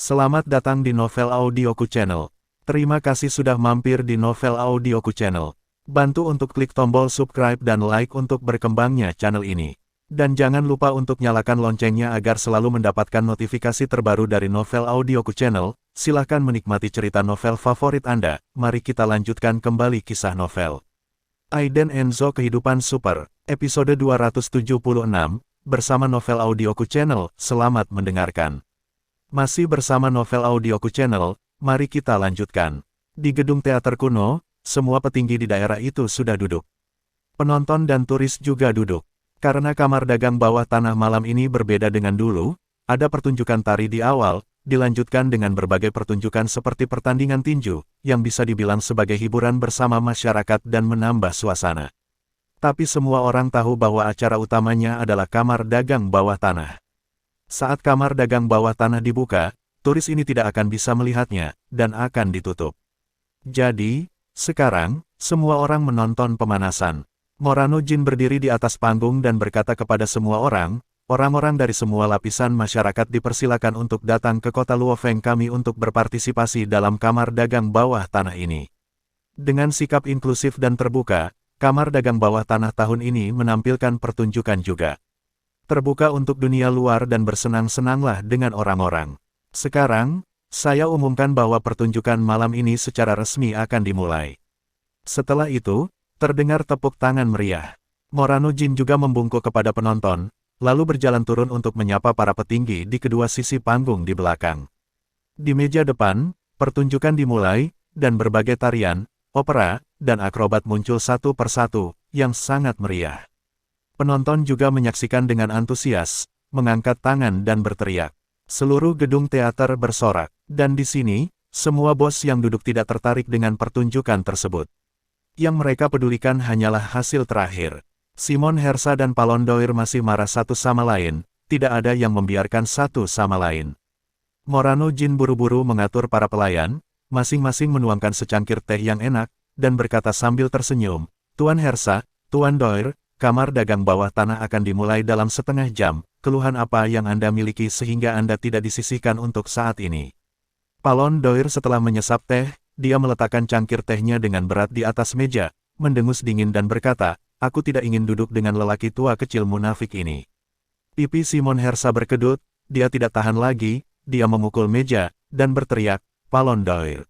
Selamat datang di Novel Audioku Channel. Terima kasih sudah mampir di Novel Audioku Channel. Bantu untuk klik tombol subscribe dan like untuk berkembangnya channel ini. Dan jangan lupa untuk nyalakan loncengnya agar selalu mendapatkan notifikasi terbaru dari Novel Audioku Channel. Silahkan menikmati cerita novel favorit Anda. Mari kita lanjutkan kembali kisah novel Aiden Enzo Kehidupan Super, episode 276, bersama Novel Audioku Channel. Selamat mendengarkan. Masih bersama Novel Audioku Channel, mari kita lanjutkan. Di gedung teater kuno, semua petinggi di daerah itu sudah duduk. Penonton dan turis juga duduk. Karena kamar dagang bawah tanah malam ini berbeda dengan dulu, ada pertunjukan tari di awal, dilanjutkan dengan berbagai pertunjukan seperti pertandingan tinju, yang bisa dibilang sebagai hiburan bersama masyarakat dan menambah suasana. Tapi semua orang tahu bahwa acara utamanya adalah kamar dagang bawah tanah. Saat kamar dagang bawah tanah dibuka, turis ini tidak akan bisa melihatnya, dan akan ditutup. Jadi, sekarang, semua orang menonton pemanasan. Morano Jin berdiri di atas panggung dan berkata kepada semua orang, orang-orang dari semua lapisan masyarakat dipersilakan untuk datang ke kota Luofeng kami untuk berpartisipasi dalam kamar dagang bawah tanah ini. Dengan sikap inklusif dan terbuka, kamar dagang bawah tanah tahun ini menampilkan pertunjukan juga. Terbuka untuk dunia luar dan bersenang-senanglah dengan orang-orang. Sekarang, saya umumkan bahwa pertunjukan malam ini secara resmi akan dimulai. Setelah itu, terdengar tepuk tangan meriah. Morano Jin juga membungkuk kepada penonton, lalu berjalan turun untuk menyapa para petinggi di kedua sisi panggung di belakang. Di meja depan, pertunjukan dimulai, dan berbagai tarian, opera, dan akrobat muncul satu persatu, yang sangat meriah. Penonton juga menyaksikan dengan antusias, mengangkat tangan dan berteriak. Seluruh gedung teater bersorak, dan di sini, semua bos yang duduk tidak tertarik dengan pertunjukan tersebut. Yang mereka pedulikan hanyalah hasil terakhir. Simon Hersa dan Palon Doir masih marah satu sama lain, tidak ada yang membiarkan satu sama lain. Morano Jin buru-buru mengatur para pelayan, masing-masing menuangkan secangkir teh yang enak, dan berkata sambil tersenyum, Tuan Hersa, Tuan Doir, kamar dagang bawah tanah akan dimulai dalam setengah jam, keluhan apa yang Anda miliki sehingga Anda tidak disisihkan untuk saat ini. Palon Doir setelah menyesap teh, dia meletakkan cangkir tehnya dengan berat di atas meja, mendengus dingin dan berkata, aku tidak ingin duduk dengan lelaki tua kecil munafik ini. Pipi Simon Hersa berkedut, dia tidak tahan lagi, dia memukul meja, dan berteriak, Palon Doir.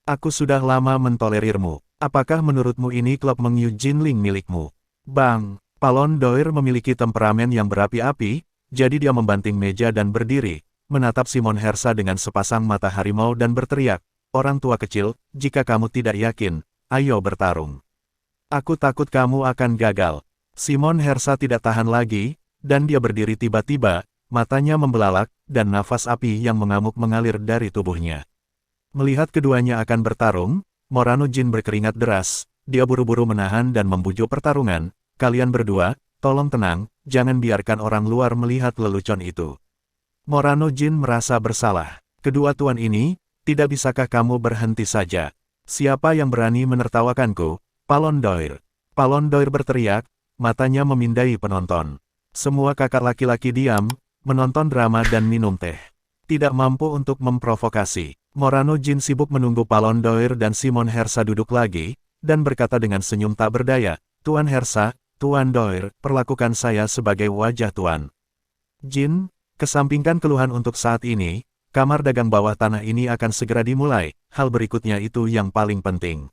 Aku sudah lama mentolerirmu, apakah menurutmu ini klub Meng Yu Jinling milikmu? Bang, Palon Doir memiliki temperamen yang berapi-api, jadi dia membanting meja dan berdiri, menatap Simon Hersa dengan sepasang mata harimau dan berteriak, orang tua kecil, jika kamu tidak yakin, ayo bertarung. Aku takut kamu akan gagal. Simon Hersa tidak tahan lagi, dan dia berdiri tiba-tiba, matanya membelalak, dan nafas api yang mengamuk mengalir dari tubuhnya. Melihat keduanya akan bertarung, Morano Jin berkeringat deras, dia buru-buru menahan dan membujuk pertarungan, kalian berdua, tolong tenang, jangan biarkan orang luar melihat lelucon itu. Morano Jin merasa bersalah, kedua tuan ini, tidak bisakah kamu berhenti saja? Siapa yang berani menertawakanku? Palon Doir. Palon Doir berteriak, matanya memindai penonton. Semua kakak laki-laki diam, menonton drama dan minum teh. Tidak mampu untuk memprovokasi. Morano Jin sibuk menunggu Palon Doir dan Simon Hersa duduk lagi, dan berkata dengan senyum tak berdaya, Tuan Hersa, Tuan Doir, perlakukan saya sebagai wajah Tuan Jin, kesampingkan keluhan untuk saat ini, kamar dagang bawah tanah ini akan segera dimulai, hal berikutnya itu yang paling penting.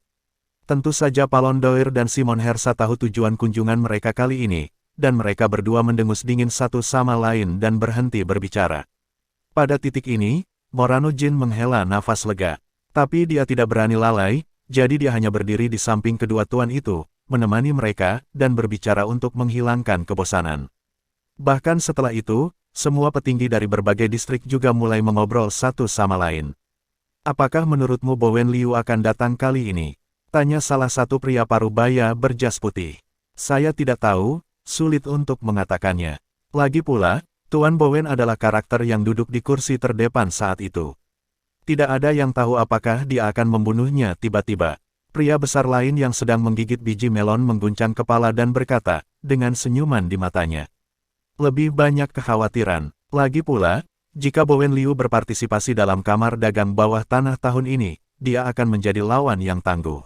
Tentu saja Palon Doir dan Simon Hersa tahu tujuan kunjungan mereka kali ini, dan mereka berdua mendengus dingin satu sama lain dan berhenti berbicara. Pada titik ini, Morano Jin menghela nafas lega. Tapi dia tidak berani lalai, jadi dia hanya berdiri di samping kedua tuan itu, menemani mereka, dan berbicara untuk menghilangkan kebosanan. Bahkan setelah itu, semua petinggi dari berbagai distrik juga mulai mengobrol satu sama lain. Apakah menurutmu Bowen Liu akan datang kali ini? Tanya salah satu pria parubaya berjas putih. Saya tidak tahu, sulit untuk mengatakannya. Lagi pula, Tuan Bowen adalah karakter yang duduk di kursi terdepan saat itu. Tidak ada yang tahu apakah dia akan membunuhnya tiba-tiba. Pria besar lain yang sedang menggigit biji melon mengguncang kepala dan berkata, dengan senyuman di matanya. Lebih banyak kekhawatiran. Lagi pula, jika Bowen Liu berpartisipasi dalam kamar dagang bawah tanah tahun ini, dia akan menjadi lawan yang tangguh.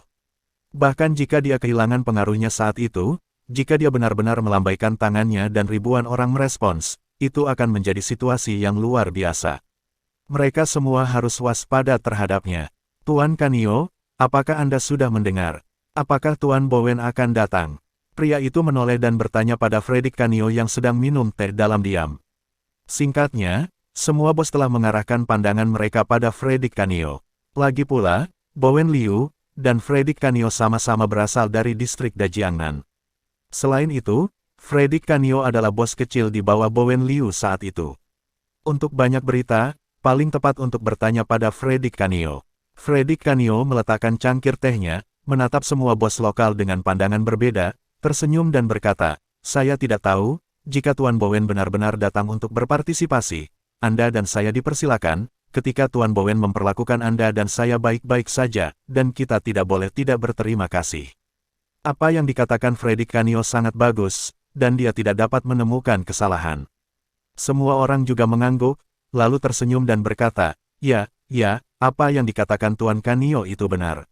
Bahkan jika dia kehilangan pengaruhnya saat itu, jika dia benar-benar melambaikan tangannya dan ribuan orang merespons, itu akan menjadi situasi yang luar biasa. Mereka semua harus waspada terhadapnya. Tuan Kanio, apakah Anda sudah mendengar? Apakah Tuan Bowen akan datang? Pria itu menoleh dan bertanya pada Fredrik Kanio yang sedang minum teh dalam diam. Singkatnya, semua bos telah mengarahkan pandangan mereka pada Fredrik Kanio. Lagi pula, Bowen Liu dan Fredrik Kanio sama-sama berasal dari distrik Dajiangnan. Selain itu, Fredrik Kanio adalah bos kecil di bawah Bowen Liu saat itu. Untuk banyak berita, paling tepat untuk bertanya pada Fredrik Kanio. Fredrik Kanio meletakkan cangkir tehnya, menatap semua bos lokal dengan pandangan berbeda, tersenyum dan berkata, "Saya tidak tahu, jika Tuan Bowen benar-benar datang untuk berpartisipasi, Anda dan saya dipersilakan, ketika Tuan Bowen memperlakukan Anda dan saya baik-baik saja, dan kita tidak boleh tidak berterima kasih." Apa yang dikatakan Fredrik Kanio sangat bagus, dan dia tidak dapat menemukan kesalahan. Semua orang juga mengangguk, lalu tersenyum dan berkata, "Ya, apa yang dikatakan Tuan Kanio itu benar."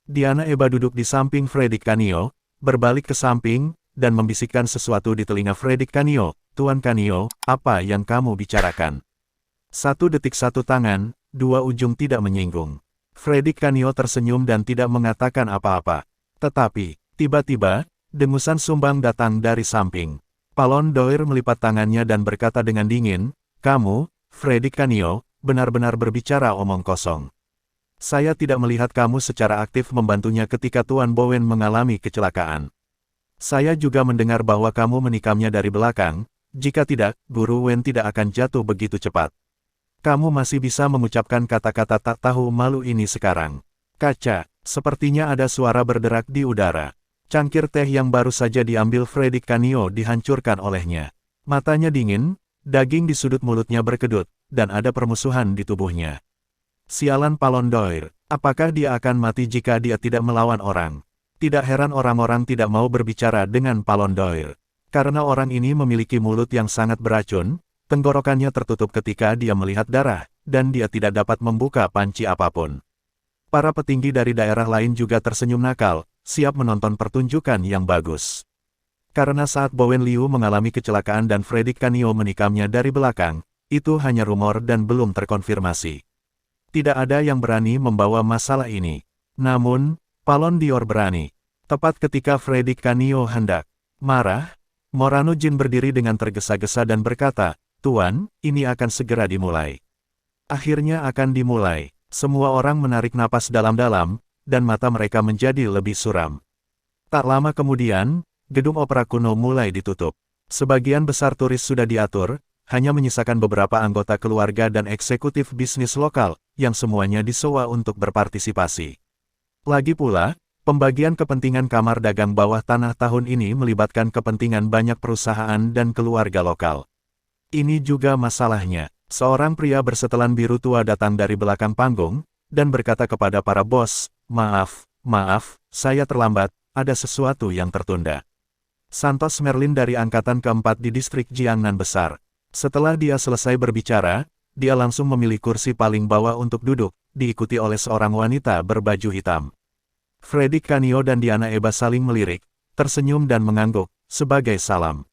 Diana Eba duduk di samping Fredrik Kanio, berbalik ke samping, dan membisikkan sesuatu di telinga Fredrik Kanio. "Tuan Kanio, apa yang kamu bicarakan?" 1 detik 1 tangan, 2 ujung tidak menyinggung. Fredrik Kanio tersenyum dan tidak mengatakan apa-apa. Tetapi, tiba-tiba, dengusan sumbang datang dari samping. Palon Doir melipat tangannya dan berkata dengan dingin, "Kamu, Fredrik Kanio, benar-benar berbicara omong kosong. Saya tidak melihat kamu secara aktif membantunya ketika Tuan Bowen mengalami kecelakaan. Saya juga mendengar bahwa kamu menikamnya dari belakang, jika tidak, Guru Wen tidak akan jatuh begitu cepat. Kamu masih bisa mengucapkan kata-kata tak tahu malu ini sekarang." Kaca, sepertinya ada suara berderak di udara. Cangkir teh yang baru saja diambil Fredrik Kanio dihancurkan olehnya. Matanya dingin, daging di sudut mulutnya berkedut, dan ada permusuhan di tubuhnya. Sialan Palon Doir, apakah dia akan mati jika dia tidak melawan orang? Tidak heran orang-orang tidak mau berbicara dengan Palon Doir. Karena orang ini memiliki mulut yang sangat beracun, tenggorokannya tertutup ketika dia melihat darah, dan dia tidak dapat membuka panci apapun. Para petinggi dari daerah lain juga tersenyum nakal, siap menonton pertunjukan yang bagus. Karena saat Bowen Liu mengalami kecelakaan dan Fredrik Kanio menikamnya dari belakang, itu hanya rumor dan belum terkonfirmasi. Tidak ada yang berani membawa masalah ini. Namun, Palon Dior berani. Tepat ketika Fredrik Kanio hendak marah, Morano Jin berdiri dengan tergesa-gesa dan berkata, "Tuan, ini akan segera dimulai." Akhirnya akan dimulai. Semua orang menarik napas dalam-dalam, dan mata mereka menjadi lebih suram. Tak lama kemudian, gedung opera kuno mulai ditutup. Sebagian besar turis sudah diatur, hanya menyisakan beberapa anggota keluarga dan eksekutif bisnis lokal, yang semuanya disewa untuk berpartisipasi. Lagi pula, pembagian kepentingan kamar dagang bawah tanah tahun ini melibatkan kepentingan banyak perusahaan dan keluarga lokal. Ini juga masalahnya. Seorang pria bersetelan biru tua datang dari belakang panggung, dan berkata kepada para bos, maaf, saya terlambat, ada sesuatu yang tertunda." Santos Merlin dari angkatan keempat di distrik Jiangnan Besar. Setelah dia selesai berbicara, dia langsung memilih kursi paling bawah untuk duduk, diikuti oleh seorang wanita berbaju hitam. Fredrik Kanio dan Diana Eba saling melirik, tersenyum dan mengangguk, sebagai salam.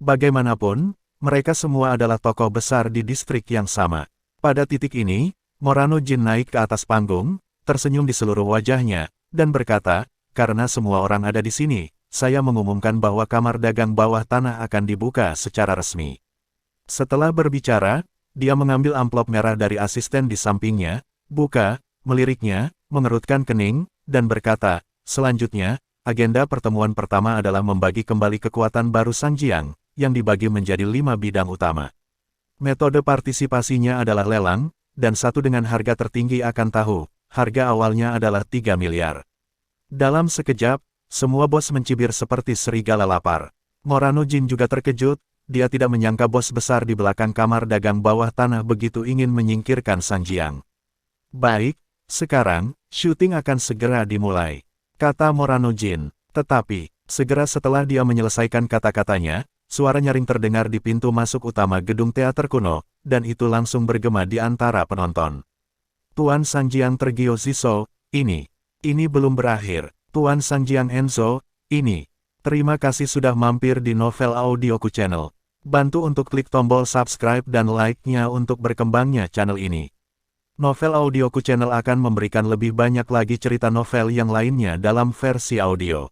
Bagaimanapun, mereka semua adalah tokoh besar di distrik yang sama. Pada titik ini, Morano Jin naik ke atas panggung, tersenyum di seluruh wajahnya, dan berkata, "Karena semua orang ada di sini, saya mengumumkan bahwa kamar dagang bawah tanah akan dibuka secara resmi." Setelah berbicara, dia mengambil amplop merah dari asisten di sampingnya, buka, meliriknya, mengerutkan kening, dan berkata, "Selanjutnya, agenda pertemuan pertama adalah membagi kembali kekuatan baru Sanjiang, yang dibagi menjadi 5 bidang utama. Metode partisipasinya adalah lelang, dan satu dengan harga tertinggi akan tahu, harga awalnya adalah 3 miliar. Dalam sekejap, semua bos mencibir seperti serigala lapar. Morano Jin juga terkejut, dia tidak menyangka bos besar di belakang kamar dagang bawah tanah begitu ingin menyingkirkan Sanjiang. "Baik, sekarang, syuting akan segera dimulai," kata Morano Jin. Tetapi, segera setelah dia menyelesaikan kata-katanya, suara nyaring terdengar di pintu masuk utama gedung teater kuno, dan itu langsung bergema di antara penonton. Tuan Sanjiang Tergio Ziso, ini belum berakhir. Tuan Sanjiang Enzo, ini. Terima kasih sudah mampir di Novel Audioku Channel. Bantu untuk klik tombol subscribe dan like-nya untuk berkembangnya channel ini. Novel Audioku Channel akan memberikan lebih banyak lagi cerita novel yang lainnya dalam versi audio.